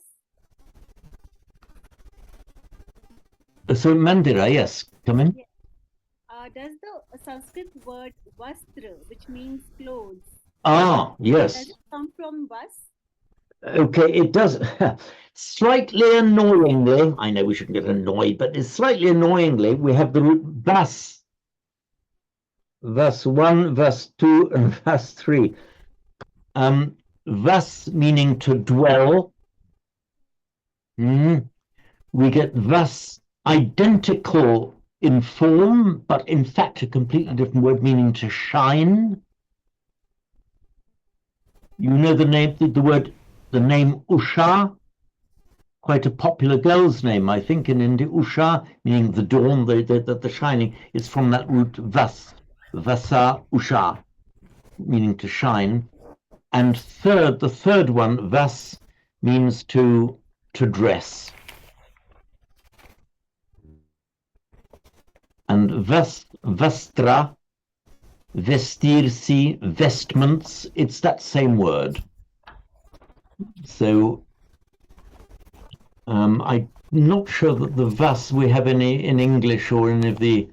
So Mandira, yes, come in. Yeah. Does the Sanskrit word vastra, which means clothes, Ah, does yes. it come from vas? Okay, it does. Slightly annoyingly, I know we shouldn't get annoyed, but it's slightly annoyingly, we have the root vas. Vas 1, vas 2, and vas 3. Vas meaning to dwell. We get vas identical in form, but in fact a completely different word meaning to shine. You know the name, the name Usha, quite a popular girl's name, I think, in India. Usha, meaning the dawn, the shining, is from that root vas, vasa usha, meaning to shine. And the third one, vas, means to dress. And vastra, vestirsi, vestments, it's that same word. So I'm not sure that the vas we have any in English or any of the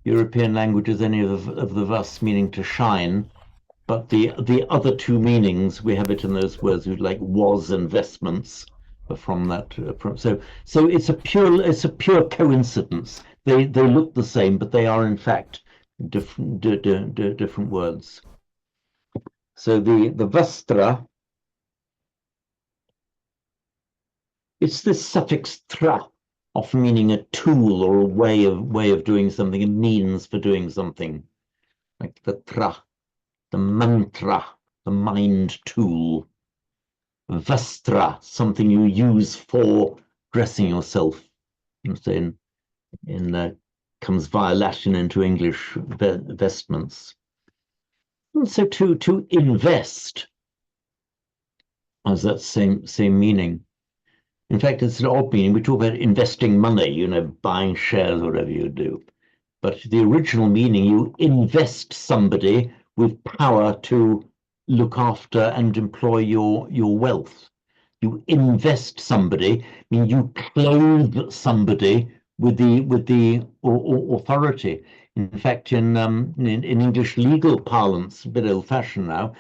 European languages, any of the vas meaning to shine, but the other two meanings, we have it in those words like was and vestments from that. So it's a pure coincidence. They look the same, but they are in fact different words. So the vastra, it's this suffix tra, often meaning a tool or a way of doing something, a means for doing something, like the tra, the mantra, the mind tool. Vastra, something you use for dressing yourself. So comes via Latin into English, vestments. And so to invest has that same meaning. In fact, it's an odd meaning. We talk about investing money, buying shares, whatever you do. But the original meaning, you invest somebody with power to look after and employ your wealth. You invest somebody, I mean you clothe somebody with the authority. In fact, in English legal parlance, a bit old-fashioned now,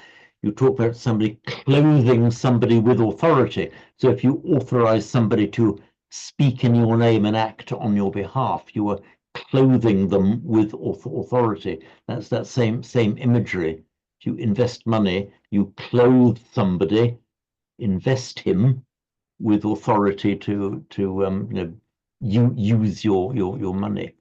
you talk about somebody clothing somebody with authority. So if you authorize somebody to speak in your name and act on your behalf, you are clothing them with authority. That's that same imagery. If you invest money, you clothe somebody, invest him with authority to use your money.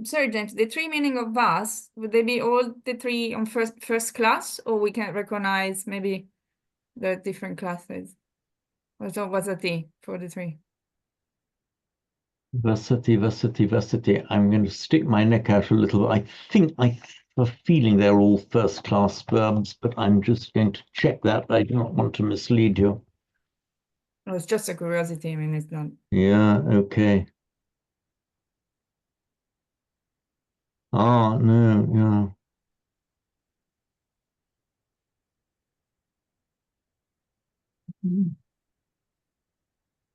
Sorry, James, the three meaning of vas, would they be all the three on first class, or we can recognize maybe the different classes? Was a T for the three? Varsity. I'm going to stick my neck out a little bit. I have a feeling they're all first-class verbs, but I'm just going to check that. I do not want to mislead you. Oh, it's just a curiosity. I mean, it's not. Yeah, okay. Oh, no, yeah.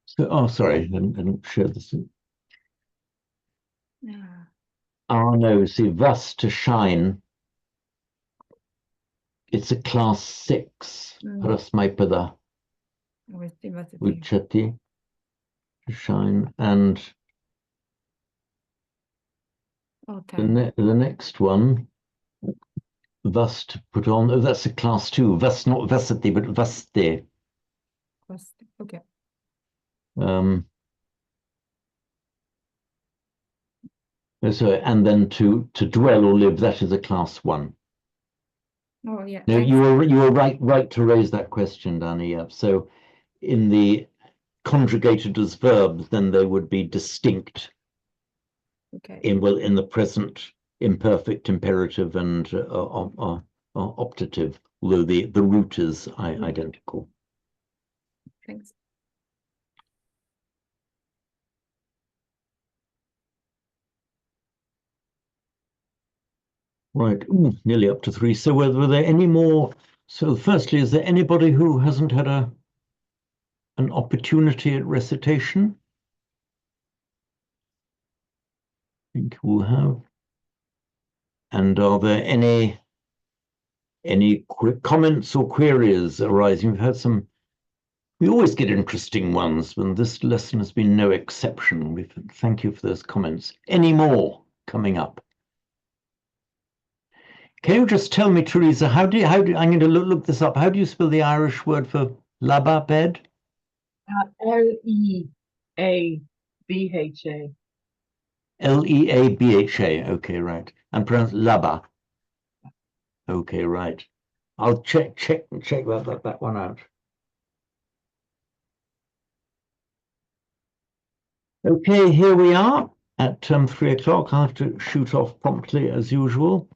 So, oh, sorry, I didn't share this. Yeah. Oh, no, see, thus to shine. It's a class 6. Prasmaipada, Uchati, to shine. And the next one, thus to put on, oh, that's a class 2. Thus, not vasati, but vaste. Okay. So, and then to dwell or live, that is a class 1. Oh, yeah. No, Thanks. you were right to raise that question, Danny. Yeah. So in the conjugated as verbs, then they would be distinct Okay. in the present, imperfect, imperative, and optative, although the root is identical. Thanks. Right, ooh, nearly up to 3. So were there any more? So firstly, is there anybody who hasn't had an opportunity at recitation? I think we'll have. And are there any quick comments or queries arising? We've had some. We always get interesting ones, and this lesson has been no exception. Thank you for those comments. Any more coming up? Can you just tell me, Teresa, how do I'm going to look this up. How do you spell the Irish word for laba bed? Leabha. Leabha. Okay, right. And pronounced laba. Okay, right. I'll check that one out. Okay, here we are at 3 o'clock. I have to shoot off promptly as usual.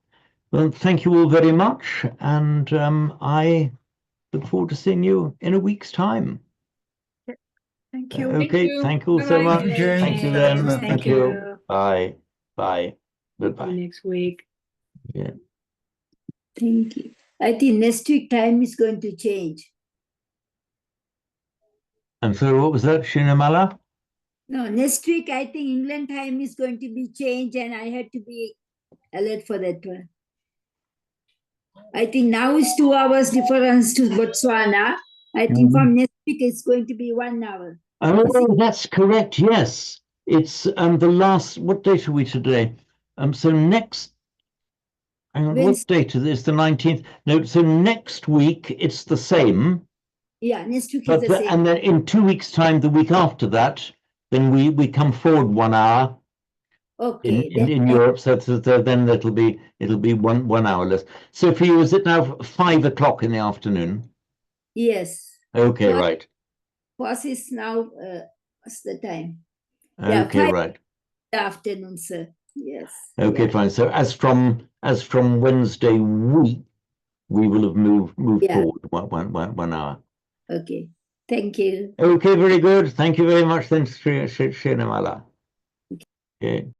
Well, thank you all very much, and I look forward to seeing you in a week's time. Thank you. Okay, thank you all so Bye-bye. much. Jane. Thank you then. Thank you. Bye. Bye. Goodbye. Next week. Yeah. Thank you. I think next week time is going to change. And so what was that, Shinamala? No, next week I think England time is going to be changed and I had to be alert for that one. I think now is 2 hours difference to Botswana. I think from next week it's going to be 1 hour. Oh, that's correct. Yes. It's the last, what date are we today? So next, what date is this? The 19th? No, so next week it's the same. Yeah, next week is the same. And then in 2 weeks' time, the week after that, then we come forward 1 hour. Okay. In Europe, so then it'll be 1 hour less. So for you, is it now 5 o'clock in the afternoon? Yes. Okay, right. For us is now what's the time? Okay, yeah, 5 right. afternoon, sir. Yes. Okay, yeah. fine. So as from Wednesday week, we will have moved forward 1 hour. Okay. Thank you. Okay, very good. Thank you very much then, Srinamala. Okay.